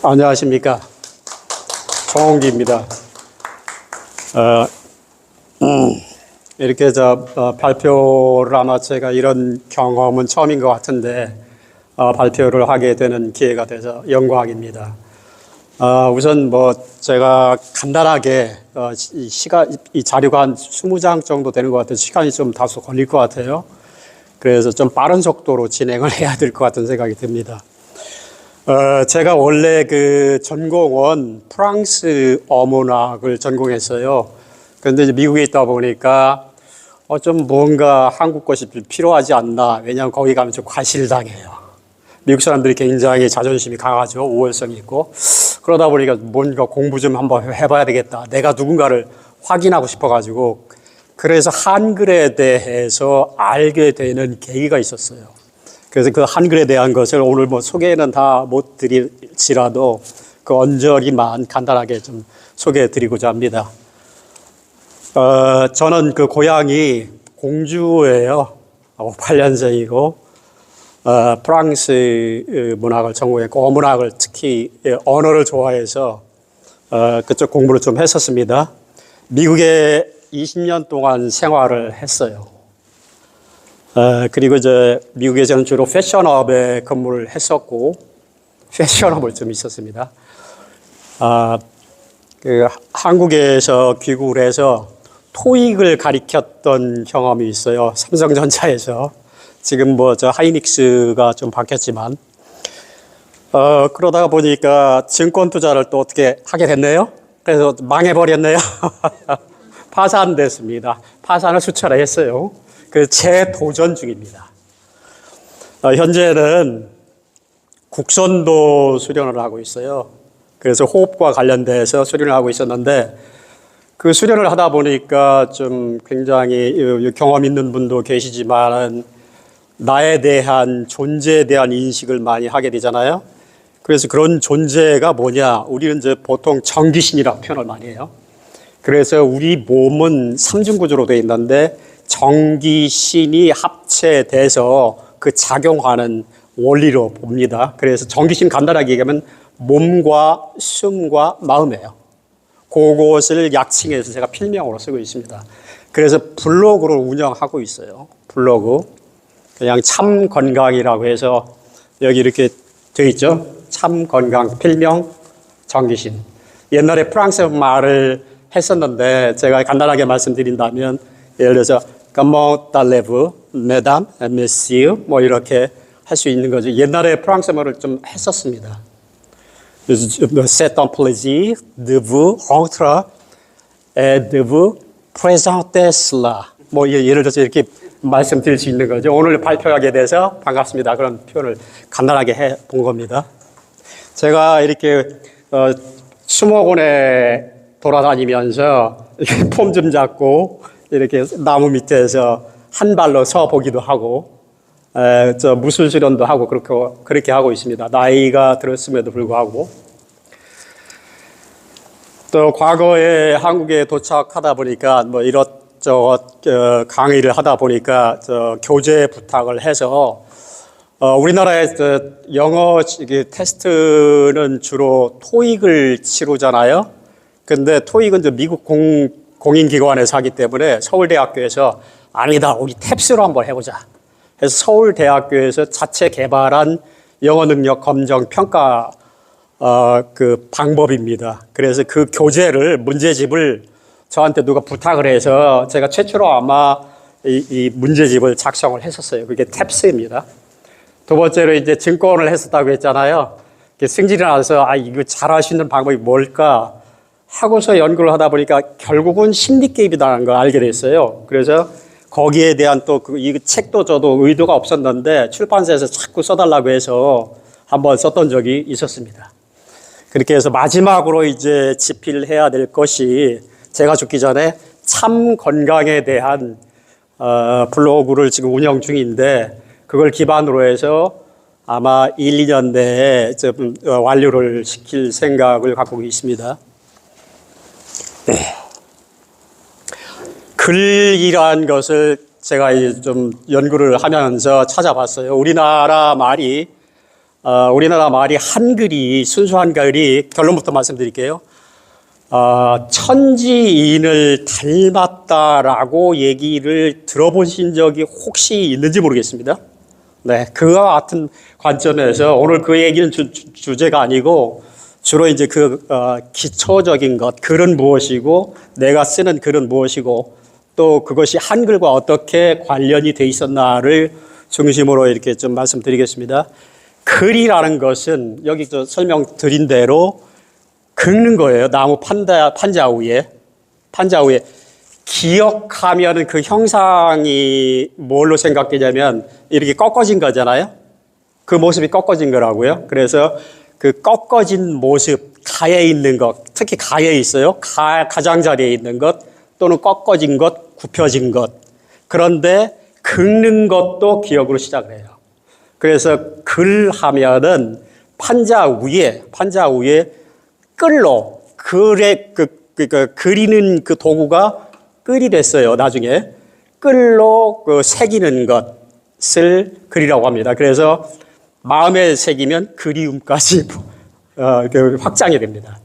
안녕하십니까. 정홍기입니다. 이렇게 발표를 아마 제가 이런 경험은 처음인 것 같은데, 발표를 하게 되는 기회가 돼서 영광입니다. 우선 제가 간단하게, 이 자료가 한 20장 정도 되는 것 같아서 시간이 좀 다소 걸릴 것 같아요. 그래서 좀 빠른 속도로 진행을 해야 될 것 같은 생각이 듭니다. 제가 원래 그 전공은 프랑스 어문학을 전공했어요. 그런데 이제 미국에 있다 보니까 좀 뭔가 한국 것이 필요하지 않나. 왜냐하면 거기 가면 좀 과실당해요. 미국 사람들이 굉장히 자존심이 강하죠. 우월성이 있고. 그러다 보니까 뭔가 공부 좀 한번 해봐야 되겠다. 내가 누군가를 확인하고 싶어가지고. 그래서 한글에 대해서 알게 되는 계기가 있었어요. 그래서 그 한글에 대한 것을 오늘 소개는 다 못 드릴지라도 그 언저리만 간단하게 좀 소개해 드리고자 합니다. 저는 그 고향이 공주예요. 8년생이고, 프랑스 문학을 전공했고, 어문학을 특히 언어를 좋아해서, 그쪽 공부를 좀 했었습니다. 미국에 20년 동안 생활을 했어요. 그리고 미국에서는 주로 패션업에 근무를 했었고, 패션업을 좀 있었습니다. 한국에서 귀국을 해서 토익을 가르쳤던 경험이 있어요. 삼성전자에서. 지금 하이닉스가 좀 바뀌었지만. 그러다가 보니까 증권 투자를 또 어떻게 하게 됐네요. 그래서 망해버렸네요. 파산됐습니다. 파산을 수차례 했어요. 그래서 재도전 중입니다. 현재는 국선도 수련을 하고 있어요. 그래서 호흡과 관련돼서 수련을 하고 있었는데, 그 수련을 하다 보니까 좀 굉장히 경험 있는 분도 계시지만 나에 대한 존재에 대한 인식을 많이 하게 되잖아요. 그래서 그런 존재가 뭐냐? 우리는 보통 정귀신이라고 표현을 많이 해요. 그래서 우리 몸은 삼중구조로 되어 있는데 정귀신이 합체돼서 그 작용하는 원리로 봅니다. 그래서 정귀신 간단하게 얘기하면 몸과 숨과 마음이에요. 그것을 약칭해서 제가 필명으로 쓰고 있습니다. 그래서 블로그를 운영하고 있어요. 블로그. 그냥 참 건강이라고 해서 여기 이렇게 되어 있죠. 참 건강, 필명, 정귀신. 옛날에 프랑스 말을 했었는데 제가 간단하게 말씀드린다면 예를 들어서 Comment allez-vous, mesdames, messieurs 이렇게 할 수 있는 거죠. 옛날에 프랑스 말을 좀 했었습니다. C'est un plaisir de vous rencontrer et de vous présenter cela. 예를 들어서 이렇게 말씀드릴 수 있는 거죠. 오늘 발표하게 돼서 반갑습니다. 그런 표현을 간단하게 해 본 겁니다. 제가 이렇게 수목원에 돌아다니면서 이렇게 폼 좀 잡고 이렇게 나무 밑에서 한 발로 서 보기도 하고, 무술 수련도 하고 그렇게 하고 있습니다. 나이가 들었음에도 불구하고. 또 과거에 한국에 도착하다 보니까 이것저것 강의를 하다 보니까 교재 부탁을 해서 우리나라에 영어 테스트는 주로 토익을 치르잖아요. 근데 토익은 미국 공인기관에서 하기 때문에 서울대학교에서 아니다, 우리 탭스로 한번 해보자. 그래서 서울대학교에서 자체 개발한 영어 능력 검정 평가 그 방법입니다. 그래서 그 교재를 문제집을 저한테 누가 부탁을 해서 제가 최초로 아마 이 문제집을 작성을 했었어요. 그게 탭스입니다. 두 번째로 이제 증권을 했었다고 했잖아요. 승질이 나서 이거 잘할 수 있는 방법이 뭘까 하고서 연구를 하다 보니까 결국은 심리게임이라는 걸 알게 됐어요. 그래서 거기에 대한 이 책도 저도 의도가 없었는데 출판사에서 자꾸 써달라고 해서 한번 썼던 적이 있었습니다. 그렇게 해서 마지막으로 이제 집필해야 될 것이 제가 죽기 전에 참 건강에 대한 블로그를 지금 운영 중인데 그걸 기반으로 해서 아마 1, 2년 내에 좀 완료를 시킬 생각을 갖고 있습니다. 글이란 것을 제가 좀 연구를 하면서 찾아봤어요. 우리나라 말이 우리나라 말이 한글이 순수한 글이 결론부터 말씀드릴게요. 천지인을 닮았다라고 얘기를 들어보신 적이 혹시 있는지 모르겠습니다. 네, 그와 같은 관점에서 오늘 그 얘기는 주제가 아니고 주로 이제 기초적인 것, 글은 무엇이고 내가 쓰는 글은 무엇이고 또 그것이 한글과 어떻게 관련이 돼 있었나를 중심으로 이렇게 좀 말씀드리겠습니다. 글이라는 것은 여기 설명드린 대로 긁는 거예요. 나무 판자 위에. 기억하면 그 형상이 뭘로 생각되냐면 이렇게 꺾어진 거잖아요. 그 모습이 꺾어진 거라고요. 그래서 그 꺾어진 모습, 가에 있는 것, 특히 가에 있어요. 가장자리에 있는 것 또는 꺾어진 것, 굽혀진 것. 그런데 긁는 것도 기억으로 시작을 해요. 그래서 글 하면은 판자 위에 끌로 그리는 그 도구가 끌이 됐어요. 나중에 끌로 새기는 것을 글이라고 합니다. 그래서 마음에 새기면 그리움까지 확장이 됩니다.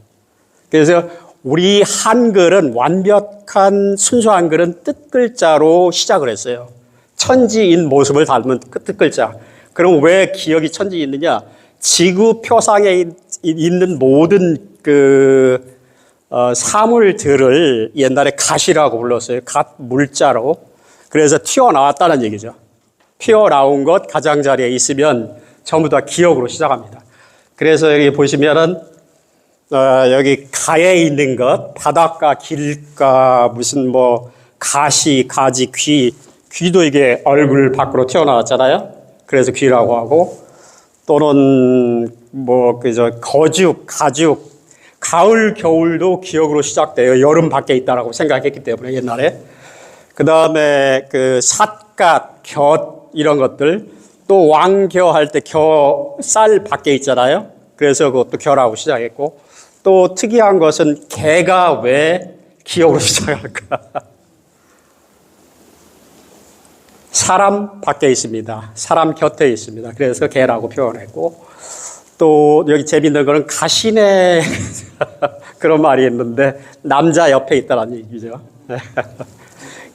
그래서 우리 한글은 완벽한 순수한 글은 뜻글자로 시작을 했어요. 천지인 모습을 닮은 뜻글자. 그럼 왜 기억이 천지있느냐? 지구 표상에 있는 모든 사물들을 옛날에 갓이라고 불렀어요. 갓 물자로. 그래서 튀어나왔다는 얘기죠. 튀어나온 것 가장자리에 있으면 전부 다 기억으로 시작합니다. 그래서 여기 보시면은 여기 가에 있는 것, 바닷가, 길가, 무슨 가시, 가지, 귀도 이게 얼굴 밖으로 튀어나왔잖아요. 그래서 귀라고 하고, 또는 거죽, 가죽, 가을, 겨울도 기억으로 시작돼요. 여름 밖에 있다라고 생각했기 때문에 옛날에. 그 다음에 삿갓, 곁 이런 것들, 또 왕겨 할 때 쌀 밖에 있잖아요. 그래서 그것도 겨라고 시작했고, 또 특이한 것은 개가 왜 기억으로 시작할까? 사람 밖에 있습니다. 사람 곁에 있습니다. 그래서 개라고 표현했고, 또 여기 재밌는 거는 가시네 그런 말이 있는데 남자 옆에 있다는 얘기죠.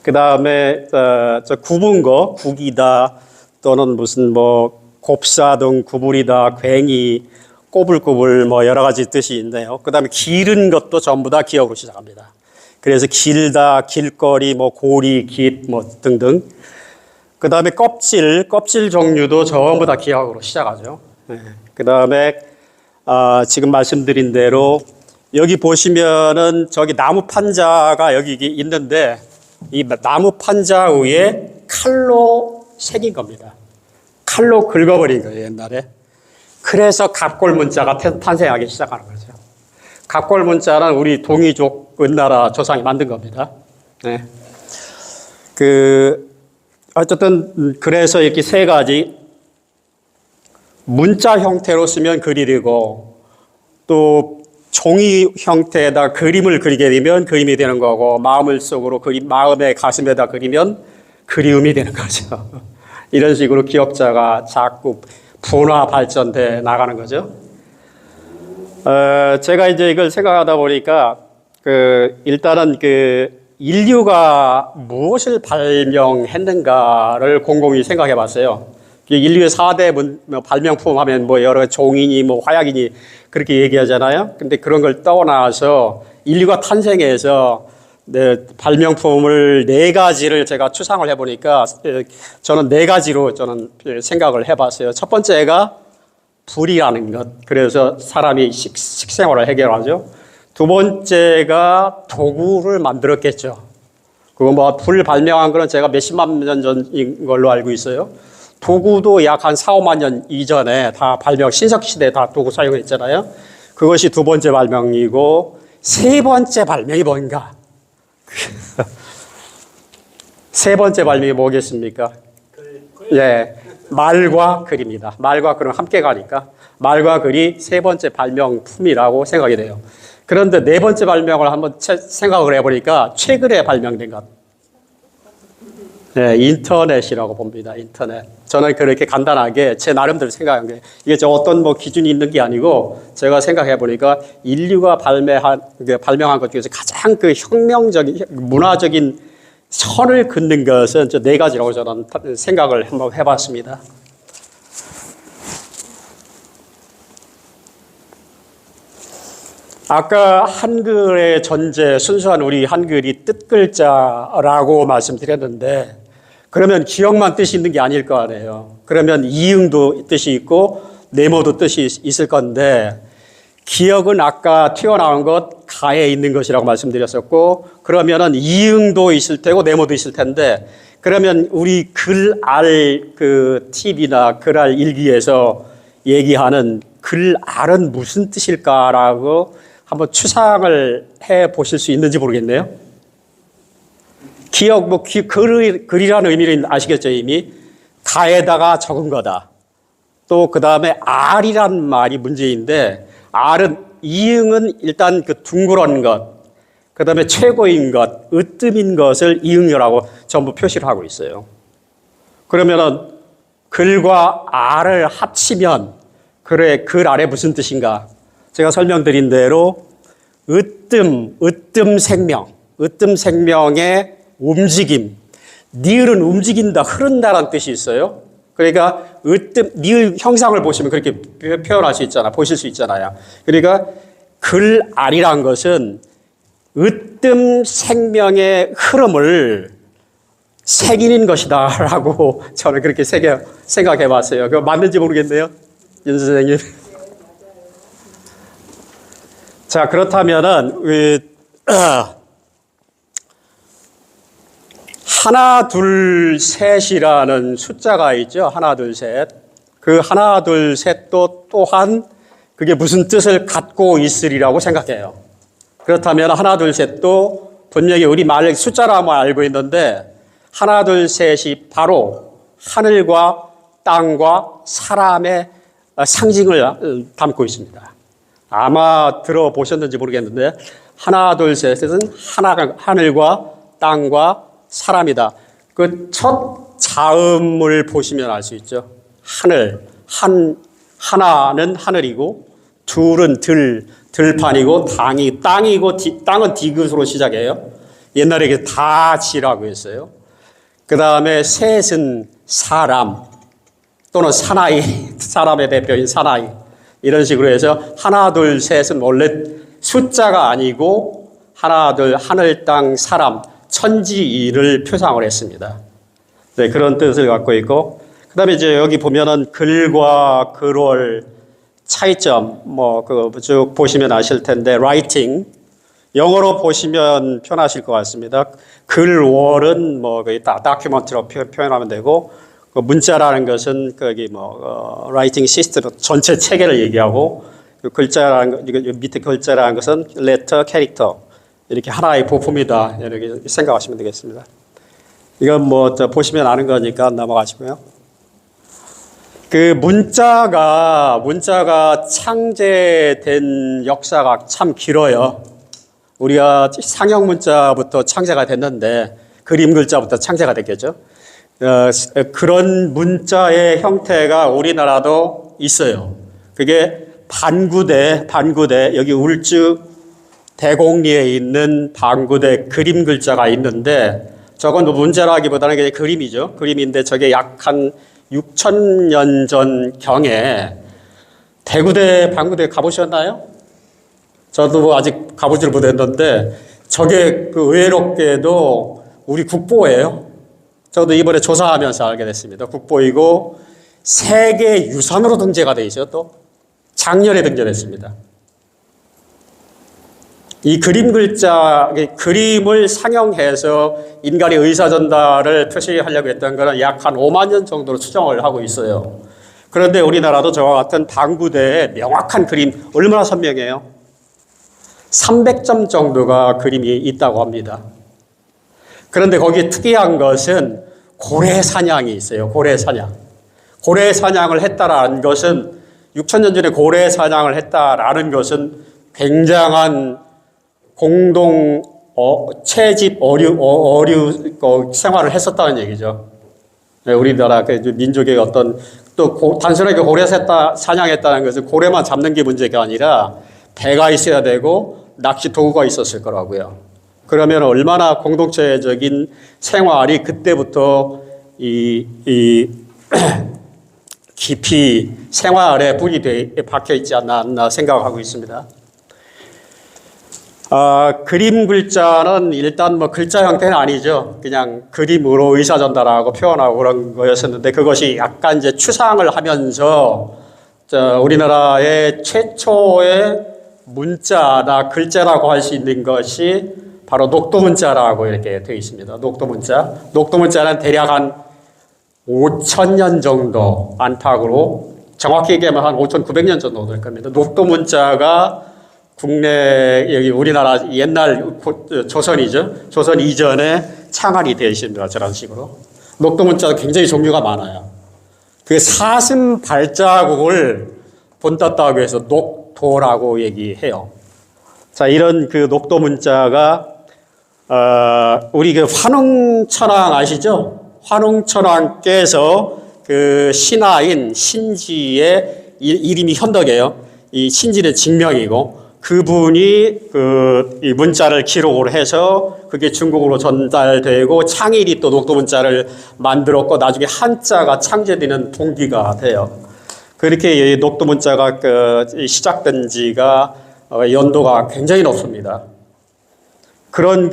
그 다음에 저 굽은 거, 국이다 또는 무슨 곱사등, 구부리다, 괭이, 꼬불꼬불 여러 가지 뜻이 있네요. 그 다음에 기른 것도 전부 다 기억으로 시작합니다. 그래서 길다, 길거리, 고리, 깃 등등. 그 다음에 껍질 종류도 전부 다 기억으로 시작하죠. 네. 그 다음에 지금 말씀드린 대로 여기 보시면은 저기 나무 판자가 여기 있는데 이 나무 판자 위에 칼로 새긴 겁니다. 칼로 긁어버린 거예요, 옛날에. 그래서 갑골 문자가 탄생하기 시작하는 거죠. 갑골 문자는 우리 동이족 은나라 조상이 만든 겁니다. 네. 어쨌든 그래서 이렇게 세 가지 문자 형태로 쓰면 글이 되고 또 종이 형태에다 그림을 그리게 되면 그림이 되는 거고 마음을 속으로 마음의 가슴에다 그리면 그리움이 되는 거죠. 이런 식으로 기억자가 자꾸 분화 발전돼 나가는 거죠. 제가 이제 이걸 생각하다 보니까 일단은 인류가 무엇을 발명했는가를 곰곰이 생각해 봤어요. 인류의 4대 발명품 하면 여러 종이니 화약이니 그렇게 얘기하잖아요. 근데 그런 걸 떠나서 인류가 탄생해서 발명품을 4가지를 제가 추상을 해보니까 저는 4가지로 생각을 해봤어요. 첫 번째가 불이라는 것. 그래서 사람이 식생활을 해결하죠. 두 번째가 도구를 만들었겠죠. 불 발명한 거는 제가 몇십만 년 전인 걸로 알고 있어요. 도구도 약 한 4, 5만 년 이전에 다 신석시대에 다 도구 사용했잖아요. 그것이 두 번째 발명이고, 세 번째 발명이 뭔가? 세 번째 발명이 뭐겠습니까? 예, 말과 글입니다. 말과 글은 함께 가니까 말과 글이 세 번째 발명품이라고 생각이 돼요. 그런데 네 번째 발명을 한번 생각을 해보니까 최근에 발명된 것. 네, 인터넷이라고 봅니다. 인터넷. 저는 그렇게 간단하게 제 나름대로 생각한 게 이게 저 어떤 뭐 기준이 있는 게 아니고 제가 생각해 보니까 인류가 발명한 것 중에서 가장 그 혁명적인 문화적인 선을 긋는 것은 저 네 가지라고 저는 생각을 한번 해봤습니다. 아까 한글의 전제, 순수한 우리 한글이 뜻글자라고 말씀드렸는데 그러면 기억만 뜻이 있는 게 아닐 거 아니에요. 그러면 이응도 뜻이 있고 네모도 뜻이 있을 건데 기억은 아까 튀어나온 것 가에 있는 것이라고 말씀드렸었고 그러면은 이응도 있을 테고 네모도 있을 텐데 그러면 우리 글알 그 팁이나 글알 일기에서 얘기하는 글알은 무슨 뜻일까라고 한번 추상을 해 보실 수 있는지 모르겠네요. 기억, 글이라는 의미를 아시겠죠, 이미? 가에다가 적은 거다. 또 그 다음에 알이란 말이 문제인데, 이응은 일단 그 둥그런 것, 그 다음에 최고인 것, 으뜸인 것을 이응이라고 전부 표시를 하고 있어요. 그러면은 글과 알을 합치면, 그래, 글 아래 무슨 뜻인가? 제가 설명드린 대로 으뜸 생명의 움직임. 니을은 움직인다, 흐른다라는 뜻이 있어요. 그러니까 니을 형상을 보시면 그렇게 표현할 수 있잖아, 보실 수 있잖아요. 그러니까 글알이란 것은 으뜸 생명의 흐름을 새기는 것이다라고 저는 그렇게 생각해 봤어요. 그거 맞는지 모르겠네요, 윤 선생님. 자, 그렇다면은 하나, 둘, 셋이라는 숫자가 있죠. 하나, 둘, 셋. 그 하나, 둘, 셋도 또한 그게 무슨 뜻을 갖고 있으리라고 생각해요. 그렇다면 하나, 둘, 셋도 분명히 우리 말 숫자라고 알고 있는데 하나, 둘, 셋이 바로 하늘과 땅과 사람의 상징을 담고 있습니다. 아마 들어보셨는지 모르겠는데 하나, 둘, 셋은 하늘과 땅과 사람이다. 그 첫 자음을 보시면 알 수 있죠. 하늘, 하나는 하늘이고 둘은 들판이고 땅이고 땅은 디귿으로 시작해요. 옛날에 이게 다지라고 했어요. 그 다음에 셋은 사람 또는 사나이, 사람의 대표인 사나이. 이런 식으로 해서 하나, 둘, 셋은 원래 숫자가 아니고 하나, 둘, 하늘, 땅, 사람, 천지를 표상을 했습니다. 네, 그런 뜻을 갖고 있고, 그 다음에 이제 여기 보면은 글과 글월 차이점, 쭉 보시면 아실 텐데, writing. 영어로 보시면 편하실 것 같습니다. 글월은 다큐멘트로 표현하면 되고, 그 문자라는 것은 writing system 전체 체계를 얘기하고, 그 글자라는 밑에 글자라는 것은 letter, character 이렇게 하나의 부품이다 이렇게 생각하시면 되겠습니다. 이건 보시면 아는 거니까 넘어가시고요. 그 문자가 창제된 역사가 참 길어요. 우리가 상형 문자부터 창제가 됐는데 그림 글자부터 창제가 됐겠죠. 그런 문자의 형태가 우리나라도 있어요. 그게 반구대 여기 울주 대곡리에 있는 반구대 그림 글자가 있는데 저건 문자라기보다는 그냥 그림이죠. 그림인데 저게 약 한 6,000년 전 경에 대구대 반구대 가보셨나요? 저도 아직 가보지를 못했는데 저게 의외롭게도 우리 국보예요. 저도 이번에 조사하면서 알게 됐습니다. 국보이고 세계 유산으로 등재가 돼 있어요. 또 작년에 등재됐습니다. 이 그림 글자, 그림을 상영해서 인간의 의사 전달을 표시하려고 했던 것은 약 한 5만 년 정도로 추정을 하고 있어요. 그런데 우리나라도 저와 같은 반구대에 명확한 그림, 얼마나 선명해요? 300점 정도가 그림이 있다고 합니다. 그런데 거기에 특이한 것은 고래 사냥이 있어요. 고래 사냥. 고래 사냥을 했다라는 것은 6,000년 전에 고래 사냥을 했다라는 것은 굉장한 공동 채집, 어류 생활을 했었다는 얘기죠. 네, 우리나라 그 민족의 어떤 또 단순하게 고래 사냥했다는 것은 고래만 잡는 게 문제가 아니라 배가 있어야 되고 낚시 도구가 있었을 거라고요. 그러면 얼마나 공동체적인 생활이 그때부터 깊이 생활에 뿌리 박혀 있지 않나 생각하고 있습니다. 그림 글자는 일단 뭐 글자 형태는 아니죠. 그냥 그림으로 의사 전달하고 표현하고 그런 거였었는데 그것이 약간 이제 추상을 하면서 우리나라의 최초의 문자나 글자라고 할 수 있는 것이 바로 녹도문자라고 이렇게 되어 있습니다. 녹도문자. 녹도문자는 대략 한 5,000년 정도 안팎으로 정확히 얘기하면 한 5,900년 정도 될 겁니다. 녹도문자가 국내 여기 우리나라 옛날 조선이죠. 조선 이전에 창안이 되어 있습니다. 저런 식으로. 녹도문자가 굉장히 종류가 많아요. 그 사슴 발자국을 본땄다고 해서 녹도라고 얘기해요. 자, 이런 그 녹도문자가 우리 그 환웅천왕 아시죠? 환웅천왕께서 그 신하인 신지의 이름이 현덕이에요. 이 신지의 직명이고 그분이 이 문자를 기록을 해서 그게 중국으로 전달되고 창일이 또 녹도문자를 만들었고 나중에 한자가 창제되는 동기가 돼요. 그렇게 녹도문자가 시작된 지가 연도가 굉장히 높습니다. 그런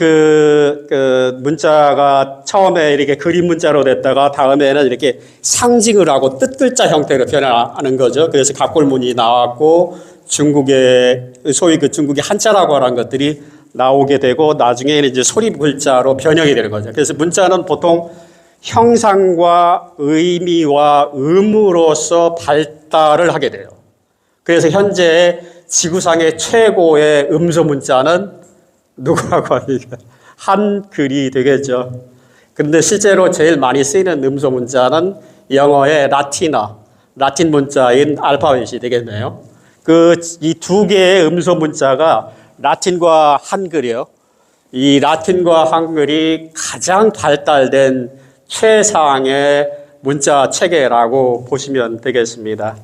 문자가 처음에 이렇게 그림 문자로 됐다가 다음에는 이렇게 상징을 하고 뜻글자 형태로 변화하는 거죠. 그래서 갑골문이 나왔고 중국의 소위 중국의 한자라고 하는 것들이 나오게 되고 나중에는 이제 소리 글자로 변형이 되는 거죠. 그래서 문자는 보통 형상과 의미와 음으로서 발달을 하게 돼요. 그래서 현재 지구상의 최고의 음소 문자는 누구라고 합니까? 한글이 되겠죠. 그런데 실제로 제일 많이 쓰이는 음소 문자는 영어의 라틴 문자인 알파벳이 되겠네요. 이 두 개의 음소 문자가 라틴과 한글이요. 이 라틴과 한글이 가장 발달된 최상의 문자 체계라고 보시면 되겠습니다.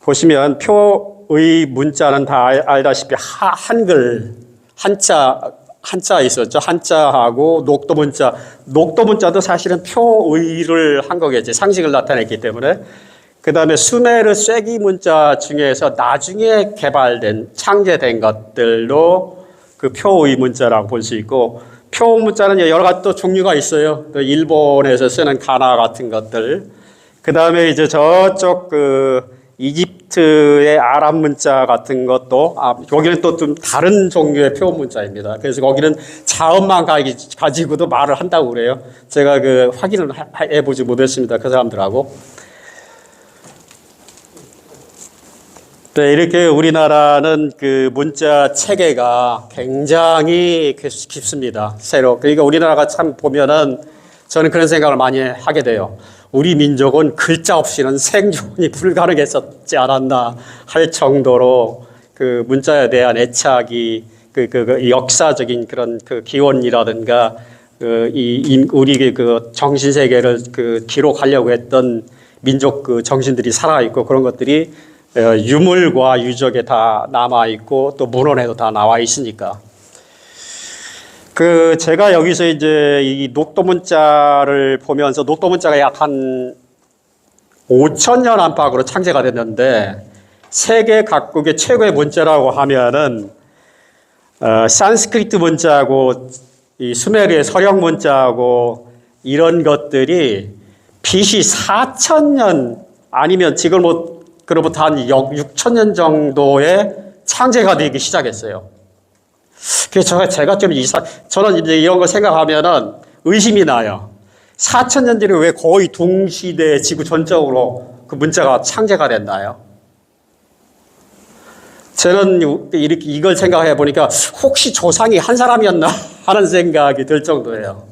보시면 표의 문자는 다 알다시피 한글, 한자 있었죠. 한자하고 녹도문자. 녹도문자도 사실은 표의를 한 거겠지. 상식을 나타냈기 때문에. 그 다음에 수메르 쐐기 문자 중에서 나중에 개발된, 창제된 것들로 그 표의 문자라고 볼 수 있고, 표 문자는 여러 가지 또 종류가 있어요. 또 일본에서 쓰는 가나 같은 것들. 그 다음에 이제 저쪽 이집트의 아랍 문자 같은 것도, 여기는 또 좀 다른 종류의 표 문자입니다. 그래서 거기는 자음만 가지고도 말을 한다고 그래요. 제가 확인을 해보지 못했습니다. 그 사람들하고. 네, 이렇게 우리나라는 문자 체계가 굉장히 깊습니다. 그러니까 우리나라가 참 보면은 저는 그런 생각을 많이 하게 돼요. 우리 민족은 글자 없이는 생존이 불가능했었지 않았나 할 정도로 문자에 대한 애착이 역사적인 그런 기원이라든가 우리 정신세계를 기록하려고 했던 민족 정신들이 살아있고 그런 것들이 유물과 유적에 다 남아있고 또 문헌에도 다 나와 있으니까. 제가 여기서 이제 이 녹도문자를 보면서 녹도문자가 약 한 5,000년 안팎으로 창제가 됐는데 세계 각국의 최고의 문자라고 하면은 산스크리트 문자하고 이 수메르의 서령 문자하고 이런 것들이 BC 4,000년 아니면 지금 그로부터 한 6,000년 정도에 창제가 되기 시작했어요. 그래서 제가 저는 이제 이런 거 생각하면은 의심이 나요. 4,000년 전에 왜 거의 동시대에 지구 전적으로 그 문자가 창제가 됐나요? 저는 이걸 생각해 보니까 혹시 조상이 한 사람이었나 하는 생각이 들 정도예요.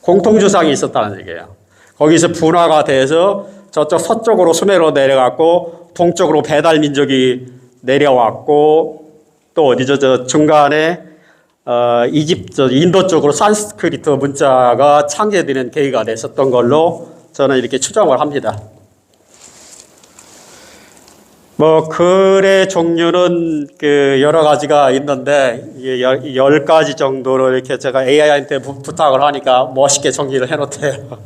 공통조상이 있었다는 얘기예요. 거기서 분화가 돼서 저쪽 서쪽으로 수메르로 내려갔고 동쪽으로 배달 민족이 내려왔고 또 어디죠? 저 중간에 이집트, 인도 쪽으로 산스크리트 문자가 창제되는 계기가 됐었던 걸로 저는 이렇게 추정을 합니다. 뭐 글의 종류는 그 여러 가지가 있는데 10가지 정도로 이렇게 제가 AI한테 부탁을 하니까 멋있게 정리를 해놓대요.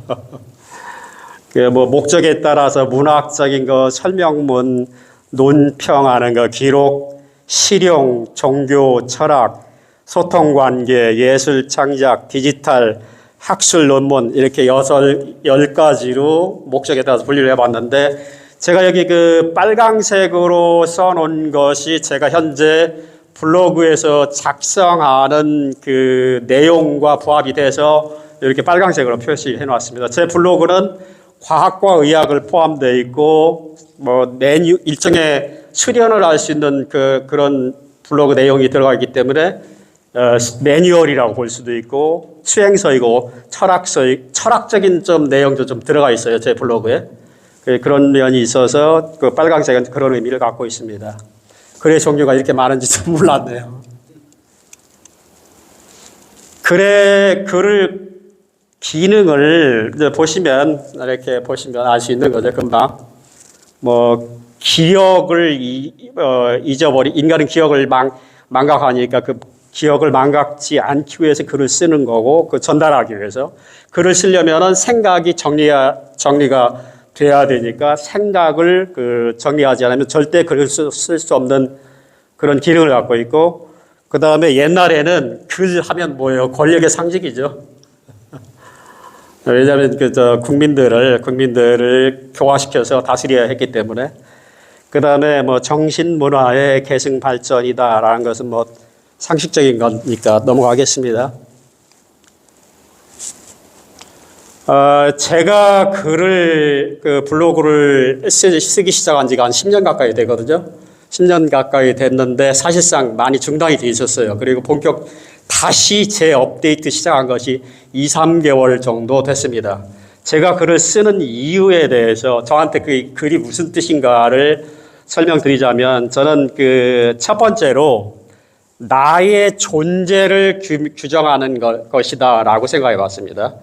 그 뭐 목적에 따라서 문학적인 거, 설명문, 논평하는 거, 기록, 실용, 종교, 철학, 소통 관계, 예술 창작, 디지털, 학술 논문 이렇게 10가지로 목적에 따라서 분류를 해봤는데 제가 여기 그 빨강색으로 써놓은 것이 제가 현재 블로그에서 작성하는 그 내용과 부합이 돼서 이렇게 빨강색으로 표시해 놨습니다. 제 블로그는 과학과 의학을 포함되어 있고 뭐 일종의 수련을 할 수 있는 그런 블로그 내용이 들어가 있기 때문에 매뉴얼이라고 볼 수도 있고 수행서이고 철학적인 좀 내용도 좀 들어가 있어요. 제 블로그에. 그런 면이 있어서 그 빨강색은 그런 의미를 갖고 있습니다. 글의 종류가 이렇게 많은지 좀 몰랐네요. 글을 기능을 이제 보시면 이렇게 보시면 알 수 있는 거죠. 금방 뭐 기억을 인간은 기억을 망각하니까 그 기억을 망각지 않기 위해서 글을 쓰는 거고 그 전달하기 위해서 글을 쓰려면은 생각이 정리가 돼야 되니까 생각을 그 정리하지 않으면 절대 글을 쓸 수 없는 그런 기능을 갖고 있고 그 다음에 옛날에는 글 하면 뭐예요? 권력의 상징이죠. 왜냐하면 국민들을 교화시켜서 다스려야 했기 때문에 그 다음에 뭐 정신 문화의 계승 발전이다라는 것은 뭐 상식적인 거니까 넘어가겠습니다. 제가 블로그를 쓰기 시작한 지가 한 10년 가까이 되거든요. 10년 가까이 됐는데 사실상 많이 중단이 돼 있었어요. 그리고 다시 재업데이트 시작한 것이 2-3개월 정도 됐습니다. 제가 글을 쓰는 이유에 대해서 저한테 그 글이 무슨 뜻인가를 설명드리자면 저는 첫 번째로 나의 존재를 규정하는 것이다 라고 생각해 봤습니다.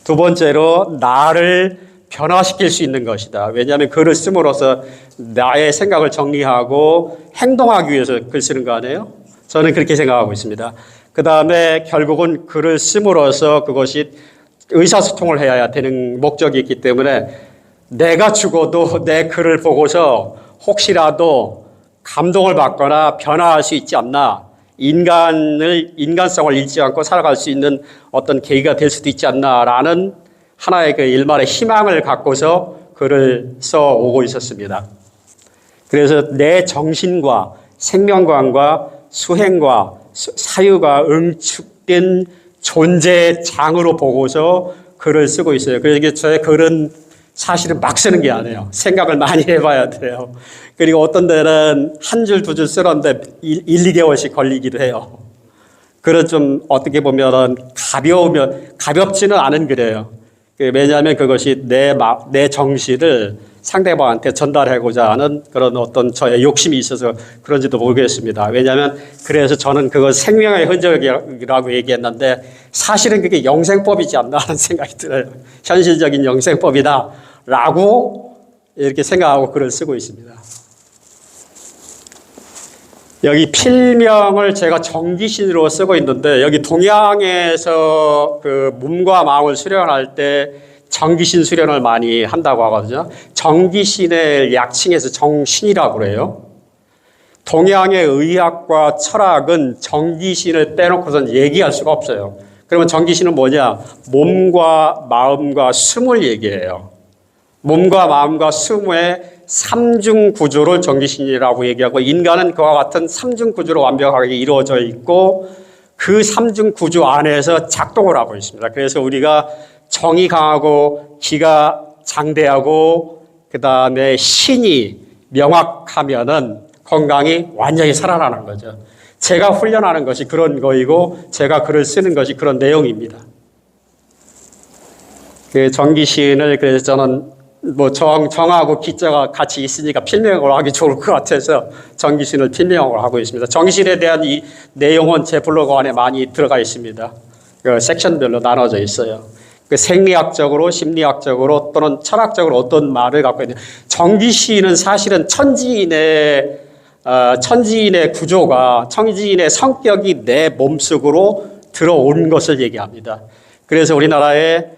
두 번째로 나를 변화시킬 수 있는 것이다. 왜냐하면 글을 씀으로써 나의 생각을 정리하고 행동하기 위해서 글 쓰는 거 아니에요? 저는 그렇게 생각하고 있습니다. 그 다음에 결국은 글을 씀으로써 그것이 의사소통을 해야 되는 목적이 있기 때문에 내가 죽어도 내 글을 보고서 혹시라도 감동을 받거나 변화할 수 있지 않나, 인간성을 잃지 않고 살아갈 수 있는 어떤 계기가 될 수도 있지 않나라는 하나의 그 일말의 희망을 갖고서 글을 써오고 있었습니다. 그래서 내 정신과 생명관과 수행과 사유가 응축된 존재의 장으로 보고서 글을 쓰고 있어요. 그래서 저의 글은 사실은 막 쓰는 게 아니에요. 생각을 많이 해봐야 돼요. 그리고 어떤 데는 한 줄, 두 줄 쓰는데 1-2개월씩 걸리기도 해요. 글은 좀 어떻게 보면 가볍지는 않은 글이에요. 왜냐하면 그것이 내 정신을 상대방한테 전달하고자 하는 그런 어떤 저의 욕심이 있어서 그런지도 모르겠습니다. 왜냐하면 그래서 저는 그걸 생명의 흔적이라고 얘기했는데 사실은 그게 영생법이지 않나 하는 생각이 들어요. 현실적인 영생법이다 라고 이렇게 생각하고 글을 쓰고 있습니다. 여기 필명을 제가 정기신으로 쓰고 있는데 여기 동양에서 그 몸과 마음을 수련할 때 정기신 수련을 많이 한다고 하거든요. 정기신의 약칭해서 정신이라고 그래요. 동양의 의학과 철학은 정기신을 빼놓고선 얘기할 수가 없어요. 그러면 정기신은 뭐냐? 몸과 마음과 숨을 얘기해요. 몸과 마음과 숨의 삼중 구조를 정기신이라고 얘기하고 인간은 그와 같은 삼중 구조로 완벽하게 이루어져 있고 그 삼중 구조 안에서 작동을 하고 있습니다. 그래서 우리가 정이 강하고 기가 장대하고 그다음에 신이 명확하면은 건강이 완전히 살아나는 거죠. 제가 훈련하는 것이 그런 거이고 제가 글을 쓰는 것이 그런 내용입니다. 그 정기신을 그래서 저는 뭐 정하고 기자가 같이 있으니까 필명으로 하기 좋을 것 같아서 정기신을 필명으로 하고 있습니다. 정기신에 대한 이 내용은 제 블로그 안에 많이 들어가 있습니다. 그 섹션별로 나눠져 있어요. 그 생리학적으로, 심리학적으로 또는 철학적으로 어떤 말을 갖고 있는 정기신은 사실은 천지인의 구조가 천지인의 성격이 내 몸속으로 들어온 것을 얘기합니다. 그래서 우리나라의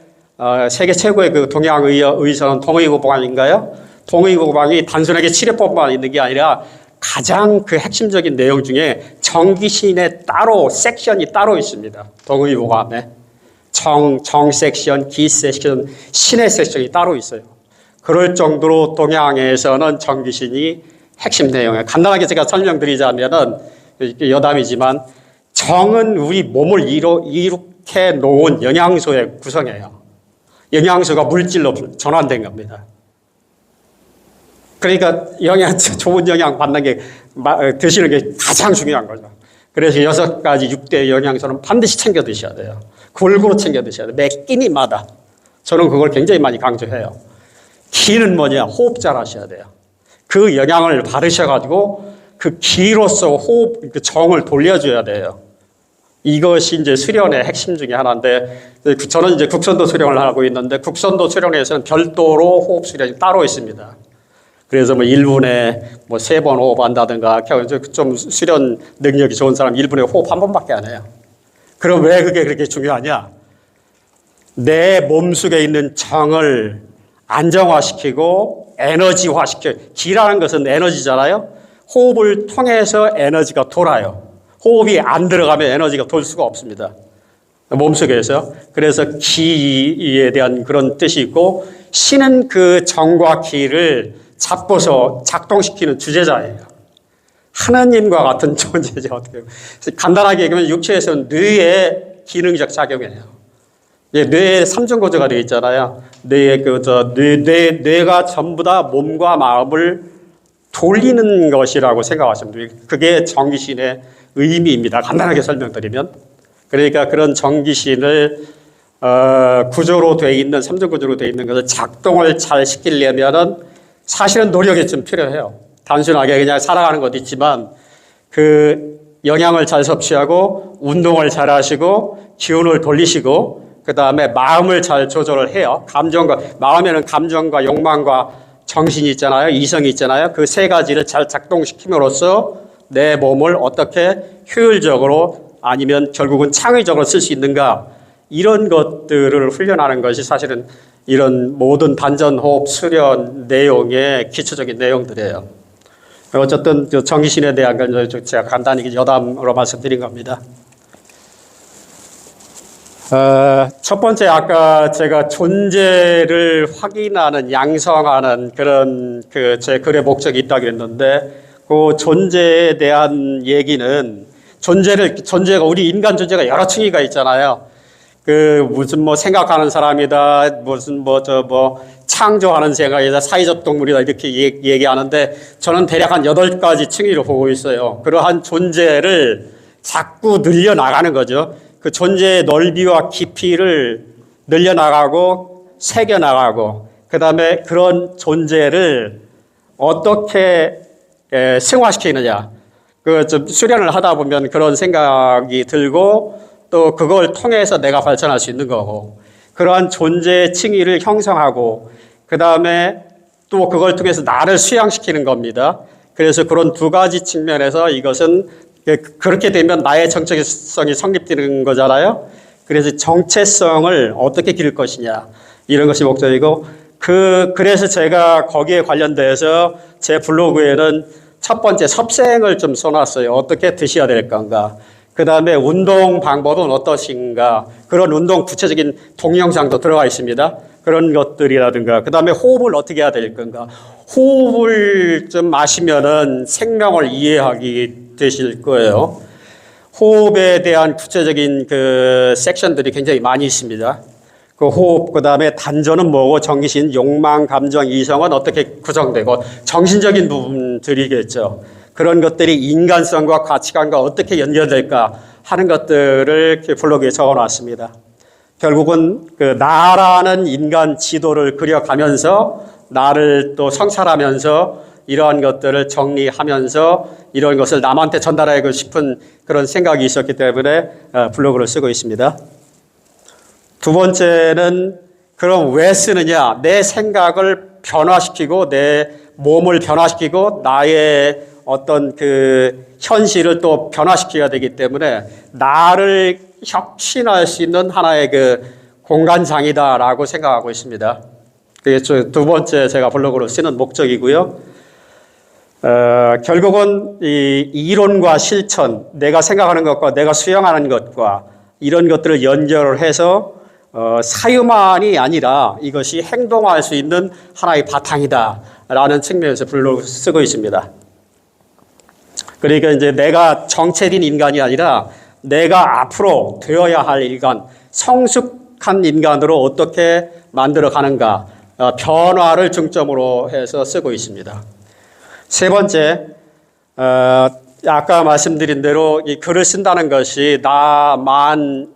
세계 최고의 그 동양의사는 동의보감인가요? 동의보감이 단순하게 치료법만 있는 게 아니라 가장 그 핵심적인 내용 중에 정기신에 따로 섹션이 따로 있습니다. 동의보감에 정 섹션, 기 섹션, 신의 섹션이 따로 있어요. 그럴 정도로 동양에서는 정기신이 핵심 내용이에요. 간단하게 제가 설명드리자면은 여담이지만 정은 우리 몸을 이룩해 놓은 영양소의 구성이에요. 영양소가 물질로 전환된 겁니다. 그러니까 좋은 영양 받는 게 드시는 게 가장 중요한 거죠. 그래서 6가지 6대 영양소는 반드시 챙겨 드셔야 돼요. 골고루 챙겨 드셔야 돼요. 매 끼니마다. 저는 그걸 굉장히 많이 강조해요. 기는 뭐냐? 호흡 잘 하셔야 돼요. 그 영향을 받으셔가지고 그 기로서 호흡, 그 정을 돌려줘야 돼요. 이것이 이제 수련의 핵심 중에 하나인데, 저는 이제 국선도 수련을 하고 있는데, 국선도 수련에서는 별도로 호흡 수련이 따로 있습니다. 그래서 뭐 1분에 뭐 3번 호흡한다든가, 좀 수련 능력이 좋은 사람 1분에 호흡 1번밖에 안 해요. 그럼 왜 그게 그렇게 중요하냐? 내 몸속에 있는 정을 안정화시키고 에너지화시켜. 기라는 것은 에너지잖아요. 호흡을 통해서 에너지가 돌아요. 호흡이 안 들어가면 에너지가 돌 수가 없습니다. 몸속에서. 그래서 기에 대한 그런 뜻이 있고, 신은 그 정과 기를 잡고서 작동시키는 주제자예요. 하나님과 같은 존재죠. 어떻게 간단하게 얘기하면 육체에서는 뇌의 기능적 작용이에요. 뇌에 3중 구조가 되어 있잖아요. 뇌가 전부 다 몸과 마음을 돌리는 것이라고 생각하시면 돼요. 그게 정기신의 의미입니다. 간단하게 설명드리면. 그러니까 그런 정기신을 구조로 되어 있는 3중 구조로 되어 있는 것을 작동을 잘 시키려면은 사실은 노력이 좀 필요해요. 단순하게 그냥 살아가는 것도 있지만 그 영양을 잘 섭취하고 운동을 잘 하시고 기운을 돌리시고 그 다음에 마음을 잘 조절을 해요. 마음에는 감정과 욕망과 정신이 있잖아요. 이성이 있잖아요. 그 3가지를 잘 작동시킴으로써 내 몸을 어떻게 효율적으로 아니면 결국은 창의적으로 쓸 수 있는가, 이런 것들을 훈련하는 것이 사실은 이런 모든 단전호흡 수련 내용의 기초적인 내용들이에요. 어쨌든 정기신에 대한 건 제가 간단히 여담으로 말씀드린 겁니다. 첫 번째, 아까 제가 존재를 확인하는, 양성하는 그런 제 글의 목적이 있다고 했는데, 그 존재에 대한 얘기는 존재가 우리 인간 존재가 여러 층위가 있잖아요. 무슨 생각하는 사람이다, 무슨 창조하는 생각이다, 사회적 동물이다, 이렇게 얘기하는데 저는 대략 한 8가지 층위를 보고 있어요. 그러한 존재를 자꾸 늘려나가는 거죠. 그 존재의 넓이와 깊이를 늘려나가고 새겨나가고, 그 다음에 그런 존재를 어떻게 승화시키느냐. 좀 수련을 하다 보면 그런 생각이 들고 또 그걸 통해서 내가 발전할 수 있는 거고, 그러한 존재의 층위를 형성하고 그 다음에 또 그걸 통해서 나를 수양시키는 겁니다. 그래서 그런 2가지 측면에서 이것은 그렇게 되면 나의 정체성이 성립되는 거잖아요. 그래서 정체성을 어떻게 기를 것이냐, 이런 것이 목적이고, 그래서 제가 거기에 관련돼서 제 블로그에는 첫 번째 섭생을 좀 써놨어요. 어떻게 드셔야 될 건가. 그 다음에 운동 방법은 어떠신가. 그런 운동 구체적인 동영상도 들어가 있습니다. 그런 것들이라든가. 그 다음에 호흡을 어떻게 해야 될 건가. 호흡을 좀 마시면은 생명을 이해하게 되실 거예요. 호흡에 대한 구체적인 그 섹션들이 굉장히 많이 있습니다. 그 호흡, 그 다음에 단전은 뭐고, 정신, 욕망, 감정, 이성은 어떻게 구성되고, 정신적인 부분들이겠죠. 그런 것들이 인간성과 가치관과 어떻게 연결될까 하는 것들을 블로그에 적어놨습니다. 결국은 그 나라는 인간 지도를 그려가면서 나를 또 성찰하면서 이러한 것들을 정리하면서 이런 것을 남한테 전달하고 싶은 그런 생각이 있었기 때문에 블로그를 쓰고 있습니다. 두 번째는 그럼 왜 쓰느냐? 내 생각을 변화시키고 내 몸을 변화시키고 나의 어떤 그 현실을 또 변화시켜야 되기 때문에 나를 혁신할 수 있는 하나의 그 공간장이다라고 생각하고 있습니다. 그게 두 번째 제가 블로그로 쓰는 목적이고요. 결국은 이 이론과 실천, 내가 생각하는 것과 내가 수행하는 것과 이런 것들을 연결을 해서 사유만이 아니라 이것이 행동할 수 있는 하나의 바탕이다라는 측면에서 블로그를 쓰고 있습니다. 그러니까 이제 내가 정체된 인간이 아니라 내가 앞으로 되어야 할 인간, 성숙한 인간으로 어떻게 만들어 가는가, 변화를 중점으로 해서 쓰고 있습니다. 세 번째, 아까 말씀드린 대로 이 글을 쓴다는 것이 나만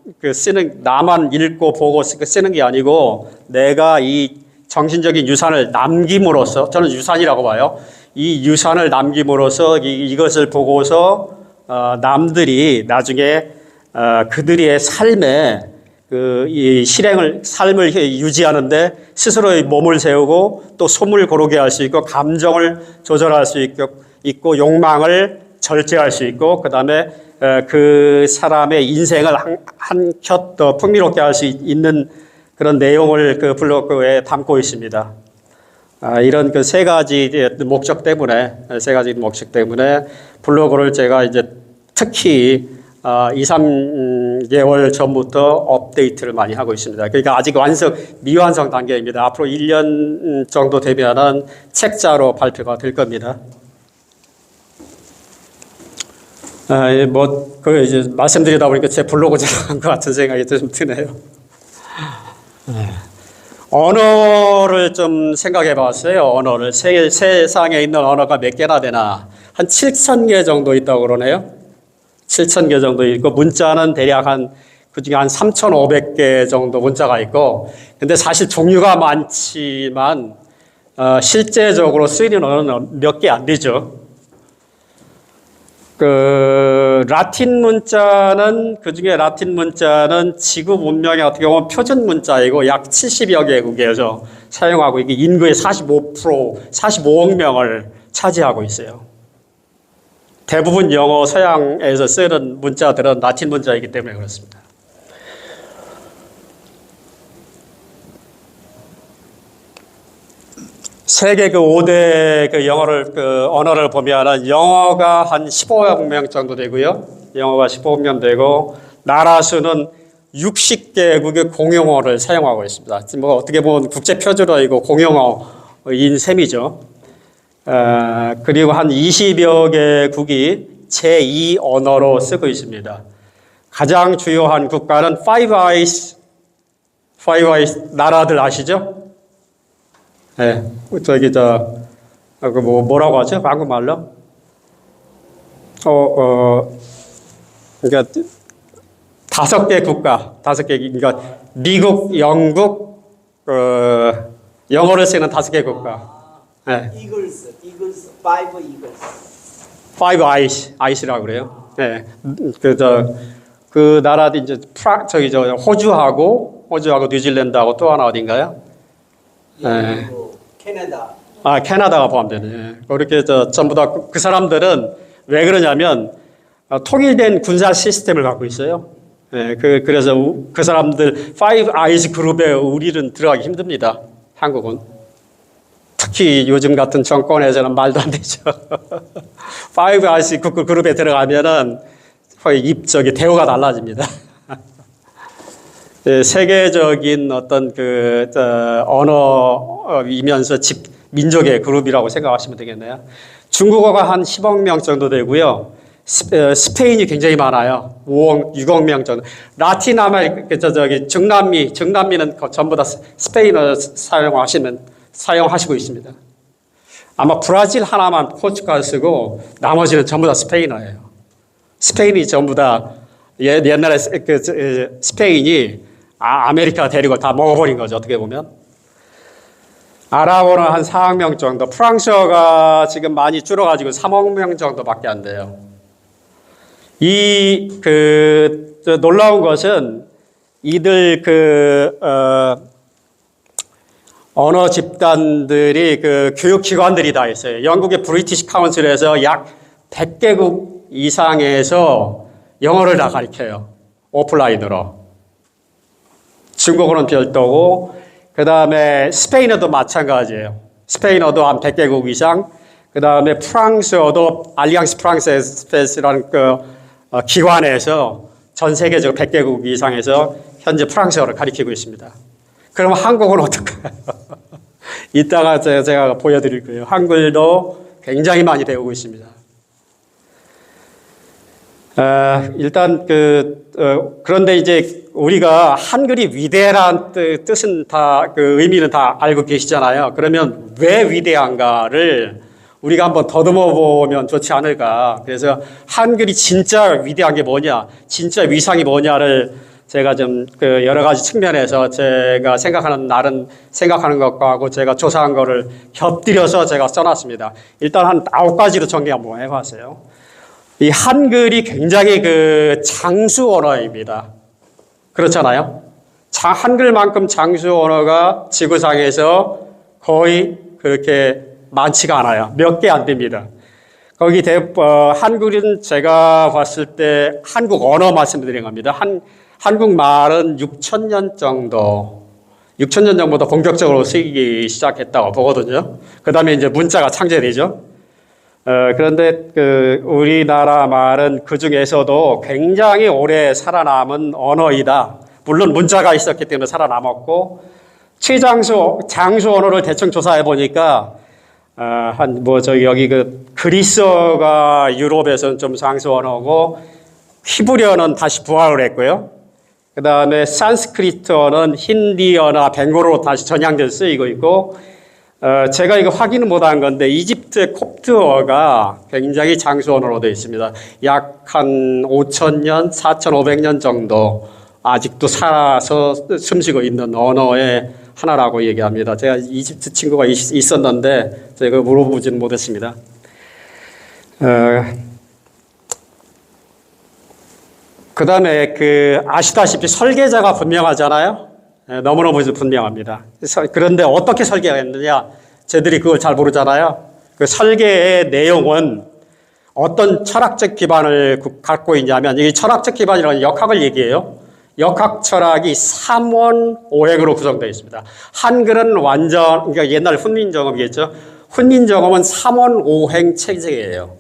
읽고 보고 쓰는 게 아니고 내가 이 정신적인 유산을 남김으로써, 저는 유산이라고 봐요. 이 유산을 남김으로써 이것을 보고서 남들이 나중에 그들의 삶에 이 삶을 유지하는데 스스로의 몸을 세우고 또 숨을 고르게 할 수 있고 감정을 조절할 수 있고 욕망을 절제할 수 있고 그다음에 그 사람의 인생을 한 뼘 더 풍미롭게 할 수 있는 그런 내용을 그 블로그에 담고 있습니다. 이런 그 세 가지 목적 때문에 블로그를 제가 이제 특히 2-3개월 전부터 업데이트를 많이 하고 있습니다. 그러니까 아직 미완성 단계입니다. 앞으로 1년 정도 되면은 책자로 발표가 될 겁니다. 이제 말씀드리다 보니까 제 블로그 자랑한 것 같은 생각이 좀 드네요. 언어를 좀 생각해 봤어요. 언어를. 세상에 있는 언어가 몇 개나 되나. 한 7,000개 정도 있다고 그러네요. 7,000개 정도 있고, 문자는 대략 그중에 한 3,500개 정도 문자가 있고, 근데 사실 종류가 많지만, 실제적으로 쓰이는 언어는 몇 개 안 되죠. 그중에 라틴 문자는 지구 문명의 어떻게 보면 표준 문자이고 약 70여 개국에서 사용하고 이게 인구의 45억 명을 차지하고 있어요. 대부분 영어, 서양에서 쓰는 문자들은 라틴 문자이기 때문에 그렇습니다. 세계 5대 언어를 보면은 영어가 한 15억 명 정도 되고요. 영어가 15억 명 되고, 나라 수는 60개국의 공용어를 사용하고 있습니다. 어떻게 보면 국제 표준어이고 공용어인 셈이죠. 그리고 한 20여 개국이 제2 언어로 쓰고 있습니다. 가장 주요한 국가는 Five Eyes 나라들 아시죠? 네, 뭐라고 하죠? 한국말로? 그러니까 5개 국가, 그러니까 미국, 영국, 영어를 쓰는 5개 국가. 네. Five Eyes라고 그래요. 네. 그 나라도 이제 호주하고 뉴질랜드하고 또 하나 어딘가요? 네. 캐나다가 포함되네. 그렇게 전부 다 그 사람들은 왜 그러냐면 통일된 군사 시스템을 갖고 있어요. 네. 그래서 그 사람들 Five Eyes 그룹에 우리는 들어가기 힘듭니다. 한국은. 특히 요즘 같은 정권에서는 말도 안 되죠. Five Eyes 그룹에 들어가면은 거의 대우가 달라집니다. 세계적인 어떤 언어이면서 민족의 그룹이라고 생각하시면 되겠네요. 중국어가 한 10억 명 정도 되고요. 스페인이 굉장히 많아요. 6억 명 정도. 라틴 아메리카, 중남미는 전부 다 스페인어 사용하시고 있습니다. 아마 브라질 하나만 포르투갈 쓰고 나머지는 전부 다 스페인어예요. 스페인이 전부 다 옛날에 스페인이 아메리카 대륙을 다 먹어버린 거죠. 어떻게 보면. 아랍어는 한 4억 명 정도, 프랑스어가 지금 많이 줄어가지고 3억 명 정도밖에 안 돼요. 놀라운 것은 이들 언어 집단들이 교육기관들이 다 있어요. 영국의 브리티시 카운슬에서 약 100개국 이상에서 영어를 다 가르쳐요. 오프라인으로. 중국어는 별도고, 그 다음에 스페인어도 마찬가지예요. 스페인어도 한 100개국 이상, 그 다음에 프랑스어도 알리앙스 프랑세스라는 기관에서 전 세계적으로 100개국 이상에서 현재 프랑스어를 가르치고 있습니다. 그럼 한국은 어떨까요? 이따가 제가 보여드릴 거예요. 한글도 굉장히 많이 배우고 있습니다. 일단 그런데 이제 우리가 한글이 위대한 뜻은 다 의미는 다 알고 계시잖아요. 그러면 왜 위대한가를 우리가 한번 더듬어 보면 좋지 않을까. 그래서 한글이 진짜 위대한 게 뭐냐, 진짜 위상이 뭐냐를 제가 좀 여러 가지 측면에서 제가 생각하는 것과 하고 제가 조사한 거를 곁들여서 제가 써놨습니다. 일단 한 9가지로 정리 한번 해봤어요. 이 한글이 굉장히 장수 언어입니다. 그렇잖아요? 한글만큼 장수 언어가 지구상에서 거의 그렇게 많지가 않아요. 몇 개 안 됩니다. 거기 한글은 제가 봤을 때 한국 언어 말씀드린 겁니다. 한국말은 6,000년 정도부터 본격적으로 쓰이기 시작했다고 보거든요. 그 다음에 이제 문자가 창제되죠. 그런데 우리나라 말은 그 중에서도 굉장히 오래 살아남은 언어이다. 물론 문자가 있었기 때문에 살아남았고, 장수 언어를 대충 조사해 보니까, 여기 그리스어가 유럽에서는 좀 장수 언어고, 히브리어는 다시 부활을 했고요. 그 다음에 산스크리트어는 힌디어나 벵골어로 다시 전향돼서 쓰이고 있고, 제가 이거 확인은 못한 건데 이집트의 콥트어가 굉장히 장수 언어로 되어 있습니다. 약 한 5,000년, 4,500년 정도 아직도 살아서 숨쉬고 있는 언어의 하나라고 얘기합니다. 제가 이집트 친구가 있었는데 제가 물어보지는 못했습니다. 그 다음에 아시다시피 설계자가 분명하잖아요. 너무너무 분명합니다. 그런데 어떻게 설계했느냐? 쟤들이 그걸 잘 모르잖아요. 그 설계의 내용은 어떤 철학적 기반을 갖고 있냐면, 이 철학적 기반이라는 역학을 얘기해요. 역학 철학이 삼원오행으로 구성되어 있습니다. 한글은 그러니까 옛날 훈민정음이겠죠. 훈민정음은 삼원오행 체제예요.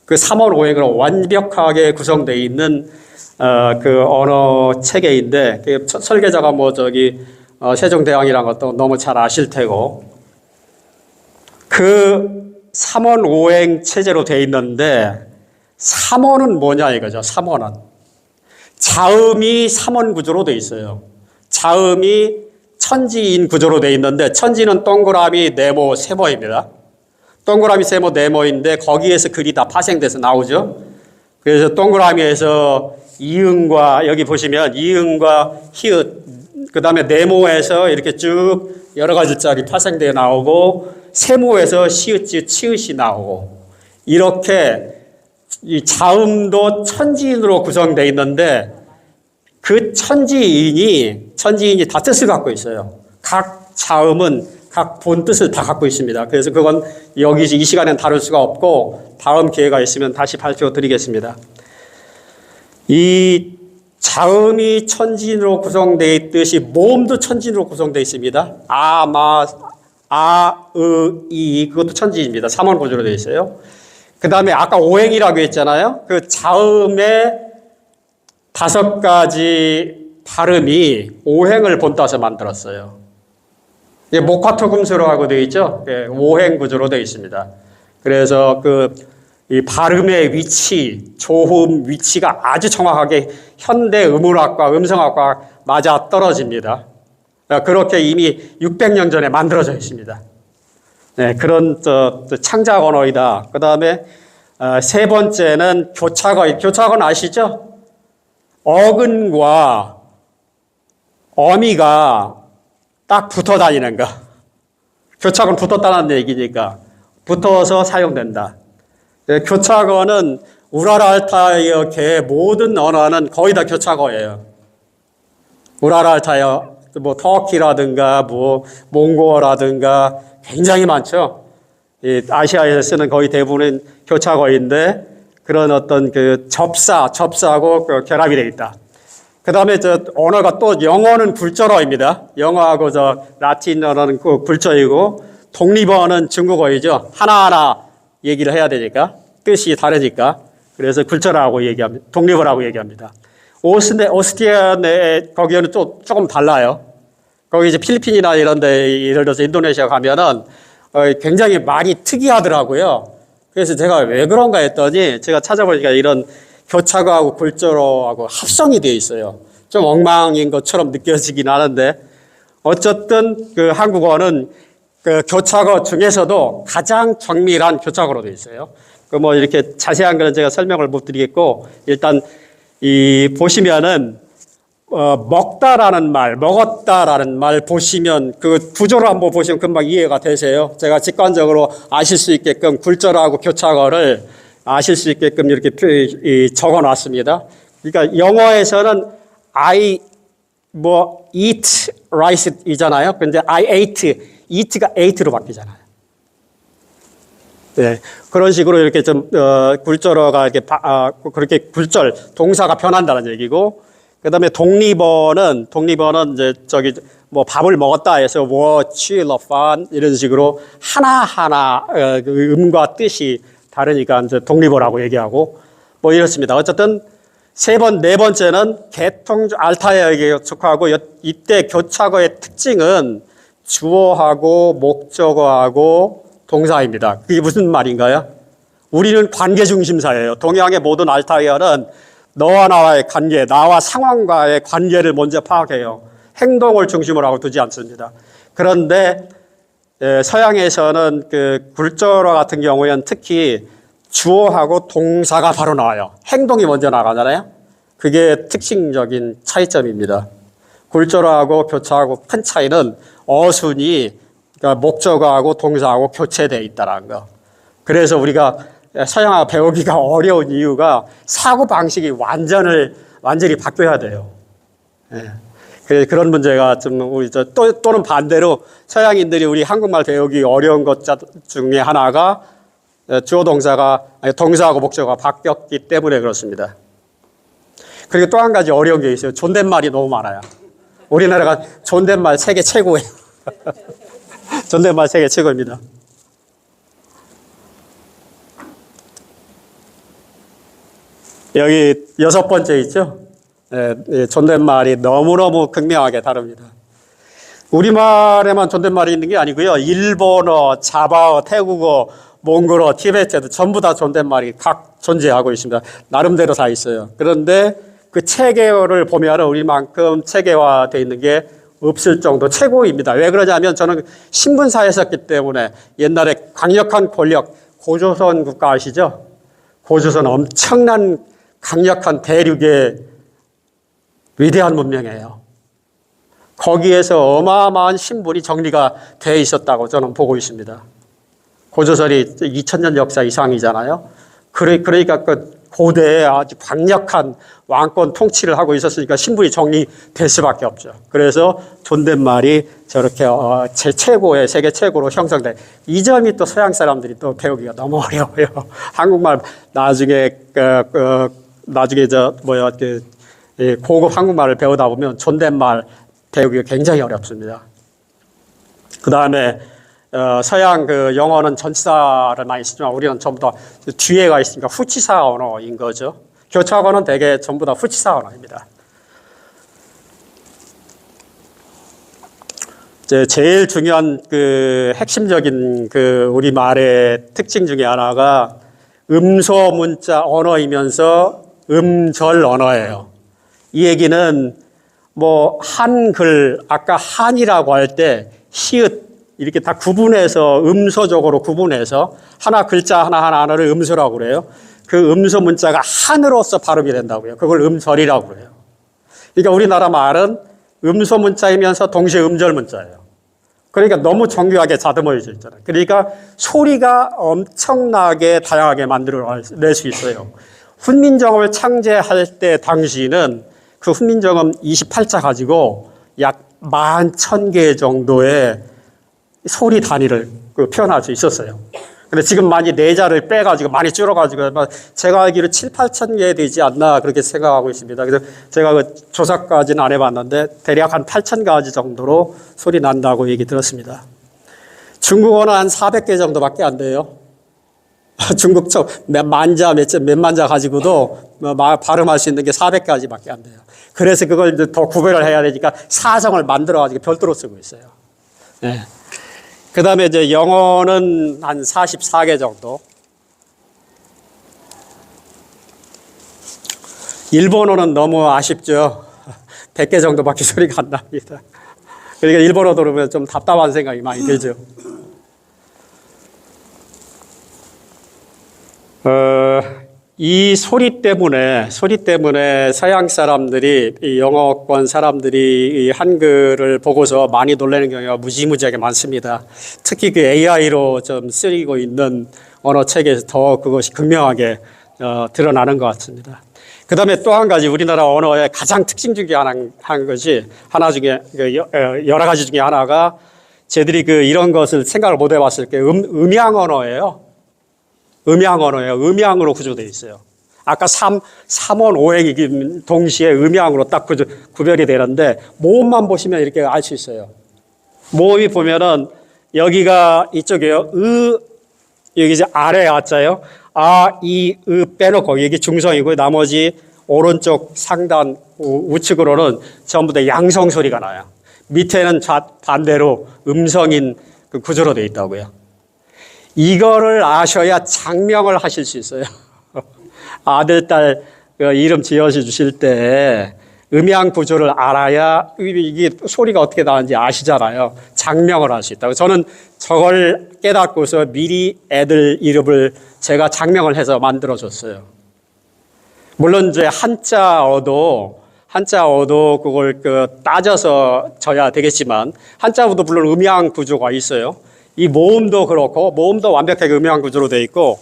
그 삼원오행으로 완벽하게 구성되어 있는 언어 체계인데, 설계자가 세종대왕이라는 것도 너무 잘 아실 테고, 삼원오행 체제로 되어 있는데, 삼원은 뭐냐 이거죠. 삼원은. 자음이 삼원 구조로 되어 있어요. 자음이 천지인 구조로 되어 있는데, 천지는 동그라미, 네모, 세모입니다. 동그라미, 세모, 네모인데, 거기에서 글이 다 파생돼서 나오죠. 그래서 동그라미에서 이응과, 여기 보시면 이응과 히읗, 그 다음에 네모에서 이렇게 쭉 여러 가지 글자리 파생되어 나오고, 세모에서 시읒, 치읒이 나오고, 이렇게 이 자음도 천지인으로 구성되어 있는데, 그 천지인이 다 뜻을 갖고 있어요. 각 자음은 각 본 뜻을 다 갖고 있습니다. 그래서 그건 여기 이 시간엔 다룰 수가 없고, 다음 기회가 있으면 다시 발표 드리겠습니다. 이 자음이 천지인으로 구성되어 있듯이 모음도 천지인으로 구성되어 있습니다. 이, 그것도 천지입니다. 삼원 구조로 되어 있어요. 그 다음에 아까 오행이라고 했잖아요. 그 자음의 5가지 발음이 오행을 본따서 만들었어요. 목화토금수로하고 되어 있죠. 오행 구조로 되어 있습니다. 그래서 이 발음의 위치, 조음 위치가 아주 정확하게 현대 음울학과 음성학과 맞아 떨어집니다. 그렇게 이미 600년 전에 만들어져 있습니다. 네, 그런 창작 언어이다. 그 다음에 세 번째는 교착어. 교착어는 아시죠? 어근과 어미가 딱 붙어 다니는 거. 교착은 붙었다는 얘기니까 붙어서 사용된다. 교착어는 우라라 알타이어 계 모든 언어는 거의 다 교착어예요. 우라라 알타이어 뭐 터키라든가 뭐 몽고어라든가 굉장히 많죠. 이 아시아에서 쓰는 거의 대부분은 교착어인데 그런 어떤 그 접사하고 그 결합이 되어 있다. 그 다음에 저 언어가 또 영어는 굴절어입니다. 영어하고 저 라틴어는 그 굴절이고 독립어는 중국어이죠. 하나하나 얘기를 해야 되니까 뜻이 다르니까 그래서 굴절어라고 얘기합니다. 독립어라고 얘기합니다. 오스트리아 내 거기는 또 조금 달라요. 거기 이제 필리핀이나 이런 데 예를 들어서 인도네시아 가면은 굉장히 많이 특이하더라고요. 그래서 제가 왜 그런가 했더니 제가 찾아보니까 이런 교착어하고 굴절어하고 합성이 되어 있어요. 좀 엉망인 것처럼 느껴지긴 하는데 어쨌든 그 한국어는 그 교착어 중에서도 가장 정밀한 교착어로 되어 있어요. 그 뭐 이렇게 자세한 거는 제가 설명을 못 드리겠고 일단 이 보시면은 먹다라는 말, 먹었다라는 말 보시면 그 구조를 한번 보시면 금방 이해가 되세요. 제가 직관적으로 아실 수 있게끔 굴절하고 교착어를 아실 수 있게끔 이렇게 적어 놨습니다. 그러니까 영어에서는 I eat rice 이잖아요. 근데 I eat가 ate로 바뀌잖아요. 네. 그런 식으로 이렇게 좀, 굴절어가 이렇게, 그렇게 굴절, 동사가 변한다는 얘기고, 그 다음에 독립어는 이제 뭐 밥을 먹었다 해서 워치러판 이런 식으로 하나하나 음과 뜻이 다르니까 이제 독립어라고 얘기하고 뭐 이렇습니다. 어쨌든 네 번째는 개통 알타이어에게 속하고 이때 교착어의 특징은 주어하고 목적어하고 동사입니다. 그게 무슨 말인가요? 우리는 관계 중심사예요. 동양의 모든 알타이어는 너와 나와의 관계, 나와 상황과의 관계를 먼저 파악해요. 행동을 중심으로 하고 두지 않습니다. 그런데 서양에서는 그 굴절어 같은 경우에는 특히 주어하고 동사가 바로 나와요. 행동이 먼저 나가잖아요. 그게 특징적인 차이점입니다. 굴절어하고 교차하고 큰 차이는 어순이 그러니까 목적어하고 동사하고 교체되어 있다는 거. 그래서 우리가 서양어 배우기가 어려운 이유가 사고방식이 완전히 바뀌어야 돼요. 예. 그런 문제가 좀 우리 또는 반대로 서양인들이 우리 한국말 배우기 어려운 것 중에 하나가 주어 동사하고 목적어가 바뀌었기 때문에 그렇습니다. 그리고 또 한 가지 어려운 게 있어요. 존댓말이 너무 많아요. 우리나라가 존댓말 세계 최고예요. 존댓말 세계 최고입니다. 여기 6번째 있죠? 존댓말이 너무너무 극명하게 다릅니다. 우리말에만 존댓말이 있는 게 아니고요. 일본어, 자바어, 태국어, 몽골어, 티베트도 전부 다 존댓말이 각 존재하고 있습니다. 나름대로 다 있어요. 그런데 그 체계를 보면 우리만큼 체계화되어 있는 게 없을 정도 최고입니다. 왜 그러냐면 저는 신분사에 있었기 때문에 옛날에 강력한 권력, 고조선 국가 아시죠? 고조선 엄청난 강력한 대륙의 위대한 문명이에요. 거기에서 어마어마한 신분이 정리가 되어 있었다고 저는 보고 있습니다. 고조선이 2000년 역사 이상이잖아요. 그러니까 그 고대에 아주 강력한 왕권 통치를 하고 있었으니까 신분이 정리될 수밖에 없죠. 그래서 존댓말이 저렇게 최고의 세계 최고로 형성돼. 이 점이 또 서양 사람들이 또 배우기가 너무 어려워요. 한국말 나중에 고급 한국말을 배우다 보면 존댓말 배우기가 굉장히 어렵습니다. 그 다음에 서양 그 영어는 전치사를 많이 쓰지만 우리는 전부 다 뒤에가 있으니까 후치사 언어인 거죠. 교착어는 대개 전부 다 후치사 언어입니다. 제일 중요한 그 핵심적인 그 우리 말의 특징 중에 하나가 음소 문자 언어이면서 음절 언어예요. 이 얘기는 뭐 한글 아까 한이라고 할 때 히읗 이렇게 다 구분해서 음소적으로 구분해서 하나 글자 하나하나를 음소라고 그래요. 그 음소 문자가 한으로서 발음이 된다고요. 그걸 음절이라고 그래요. 그러니까 우리나라 말은 음소 문자이면서 동시에 음절 문자예요. 그러니까 너무 정교하게 다듬어져 있잖아요. 그러니까 소리가 엄청나게 다양하게 만들어낼 수 있어요. 훈민정음을 창제할 때 당시는 그 훈민정음 28자 가지고 약 11,000개 정도의 소리 단위를 표현할 수 있었어요. 근데 지금 많이 4자를 빼가지고 많이 줄어가지고 제가 알기로 7, 8천 개 되지 않나 그렇게 생각하고 있습니다. 그래서 제가 그 조사까지는 안 해봤는데 대략 한 8천 가지 정도로 소리 난다고 얘기 들었습니다. 중국어는 한 400개 정도밖에 안 돼요. 중국 몇만 자 가지고도 발음할 수 있는 게 400가지밖에 안 돼요. 그래서 그걸 이제 더 구별을 해야 되니까 사성을 만들어가지고 별도로 쓰고 있어요. 네. 그 다음에 이제 영어는 한 44개 정도. 일본어는 너무 아쉽죠. 100개 정도밖에 소리가 안 납니다. 그러니까 일본어 들으면 좀 답답한 생각이 많이 들죠. 이 소리 때문에 서양 사람들이, 이 영어권 사람들이 이 한글을 보고서 많이 놀라는 경우가 무지무지하게 많습니다. 특히 그 AI로 좀 쓰이고 있는 언어 체계에서 더 그것이 극명하게 드러나는 것 같습니다. 그 다음에 또 한 가지 우리나라 언어의 가장 특징 중에 한 것이 여러 가지 중에 하나가 쟤들이 이런 것을 생각을 못 해봤을 때 음양 언어예요. 음양 언어예요. 음양으로 구조되어 있어요. 아까 3원 5행이 동시에 음양으로 딱 구별이 되는데 모음만 보시면 이렇게 알 수 있어요. 모음이 보면은 여기가 이쪽이에요. 여기 이제 아래 아자요. 아, 이, 빼놓고 여기 중성이고 나머지 오른쪽 상단 우측으로는 전부 다 양성 소리가 나요. 밑에는 반대로 음성인 그 구조로 되어 있다고요. 이거를 아셔야 장명을 하실 수 있어요. 아들, 딸 이름 지어주실 때 음양 구조를 알아야 이게 소리가 어떻게 나는지 아시잖아요. 장명을 할 수 있다고. 저는 저걸 깨닫고서 미리 애들 이름을 제가 장명을 해서 만들어줬어요. 물론 이제 한자어도 그걸 따져서 져야 되겠지만 한자어도 물론 음양 구조가 있어요. 이 모음도 그렇고 모음도 완벽하게 음양 구조로 되어 있고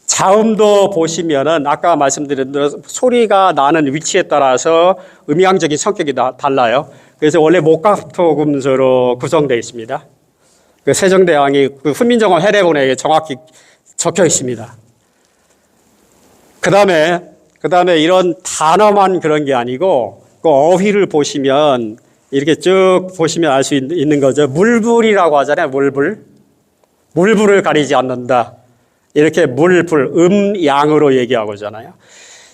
자음도 보시면은 아까 말씀드린 대로 소리가 나는 위치에 따라서 음양적인 성격이 달라요. 그래서 원래 목각토금수로 구성되어 있습니다. 그 세종대왕이 그 훈민정음 해례본에 정확히 적혀 있습니다. 그 다음에 이런 단어만 그런 게 아니고 그 어휘를 보시면 이렇게 쭉 보시면 알 수 있는 거죠. 물불이라고 하잖아요. 물불을 가리지 않는다. 이렇게 물불, 양으로 얘기하고 있잖아요.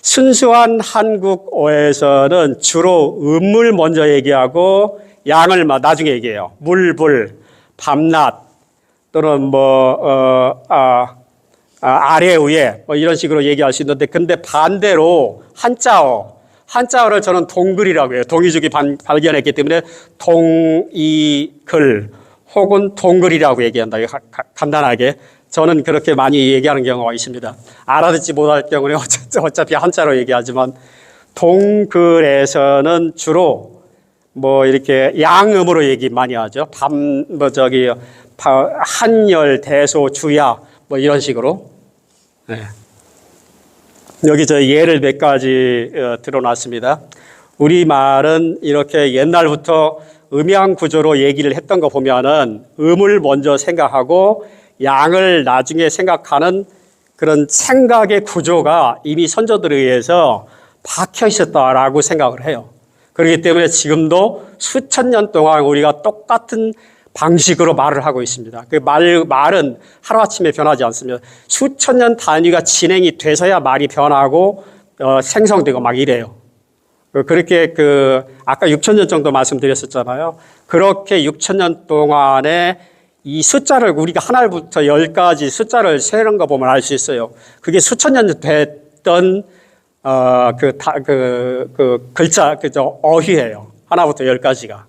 순수한 한국어에서는 주로 음을 먼저 얘기하고 양을 나중에 얘기해요. 물불, 밤낮 또는 아래 위에 이런 식으로 얘기할 수 있는데 근데 반대로 한자어를 저는 동글이라고 해요. 동이족이 발견했기 때문에 동이글 혹은 동글이라고 얘기한다. 간단하게. 저는 그렇게 많이 얘기하는 경우가 있습니다. 알아듣지 못할 경우는 어차피 한자로 얘기하지만 동글에서는 주로 이렇게 양음으로 얘기 많이 하죠. 한열, 대소, 주야 이런 식으로. 네. 여기 저 예를 몇 가지 들어놨습니다. 우리말은 이렇게 옛날부터 음양 구조로 얘기를 했던 거 보면은 음을 먼저 생각하고 양을 나중에 생각하는 그런 생각의 구조가 이미 선조들에 의해서 박혀 있었다라고 생각을 해요. 그렇기 때문에 지금도 수천 년 동안 우리가 똑같은 방식으로 말을 하고 있습니다. 그 말은 하루아침에 변하지 않습니다. 수천 년 단위가 진행이 돼서야 말이 변하고 생성되고 막 이래요. 그렇게 아까 6천 년 정도 말씀드렸었잖아요. 그렇게 6천 년 동안에 이 숫자를 우리가 하나부터 10까지 숫자를 세는 거 보면 알 수 있어요. 그게 수천 년 됐던 글자 어휘예요. 하나부터 10까지가.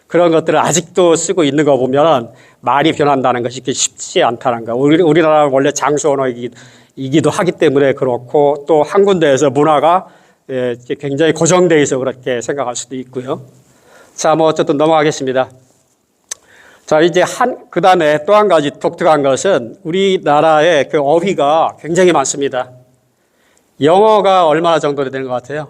그런 것들을 아직도 쓰고 있는 거 보면 말이 변한다는 것이 쉽지 않다는 거. 우리나라 원래 장수 언어이기도 하기 때문에 그렇고 또 한 군데에서 문화가 이제 굉장히 고정되어 있어 그렇게 생각할 수도 있고요. 자, 뭐 어쨌든 넘어가겠습니다. 자, 이제 그 다음에 또 한 가지 독특한 것은 우리나라의 그 어휘가 굉장히 많습니다. 영어가 얼마나 정도 되는 것 같아요?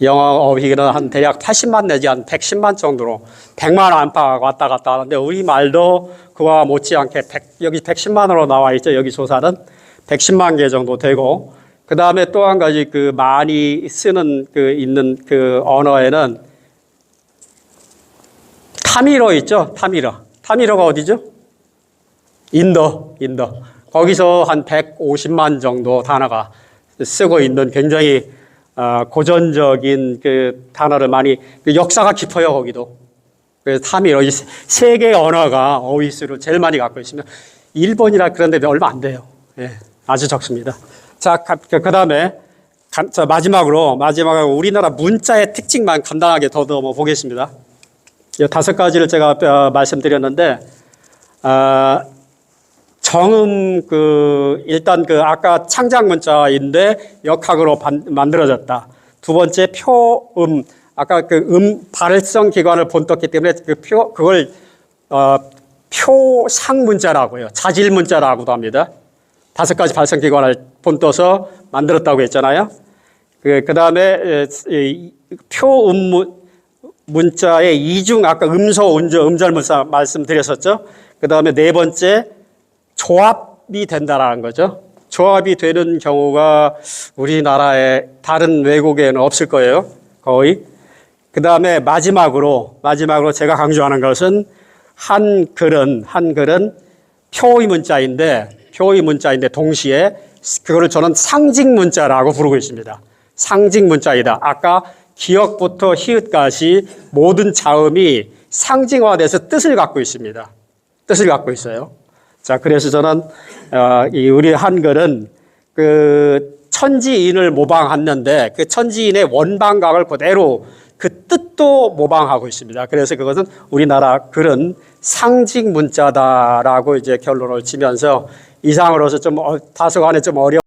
영어 어휘는 한 대략 80만 내지 한 110만 정도로 100만 안팎 왔다 갔다 하는데 우리말도 그와 못지않게 여기 110만으로 나와 있죠. 여기 조사는 110만 개 정도 되고 그 다음에 또 한 가지 그 많이 쓰는 있는 그 언어에는 타미러 있죠. 타미러가 어디죠? 인도. 거기서 한 150만 정도 단어가 쓰고 있는 굉장히 고전적인 그 단어를 많이 그 역사가 깊어요. 거기도. 그래서 타미러 세 개의 언어가 어휘 수를 제일 많이 갖고 있습니다. 일본이라 그런데 얼마 안 돼요. 예, 아주 적습니다. 자, 그 다음에 마지막으로 우리나라 문자의 특징만 간단하게 더듬어 보겠습니다. 이 5가지를 제가 말씀드렸는데, 정음 일단 아까 창작 문자인데 역학으로 만들어졌다. 두 번째 표음, 아까 발성 기관을 본떴기 때문에 그걸 표상 문자라고요. 자질 문자라고도 합니다. 5가지 발성 기관을 본떠서 만들었다고 했잖아요. 그 다음에 표음 문자의 이중 아까 음소, 음절 문자 말씀드렸었죠. 그 다음에 네 번째 조합이 된다라는 거죠. 조합이 되는 경우가 우리나라의 다른 외국에는 없을 거예요. 거의. 그 다음에 마지막으로 제가 강조하는 것은 한글은 표의 문자인데 동시에 그거를 저는 상징 문자라고 부르고 있습니다. 상징 문자이다. 아까 기역부터 히읗까지 모든 자음이 상징화돼서 뜻을 갖고 있습니다. 뜻을 갖고 있어요. 자, 그래서 저는 우리 한글은 그 천지인을 모방했는데 그 천지인의 원방각을 그대로 그 뜻도 모방하고 있습니다. 그래서 그것은 우리나라 글은 상징 문자다라고 이제 결론을 지면서 이상으로서 좀 다소간에 좀 어려운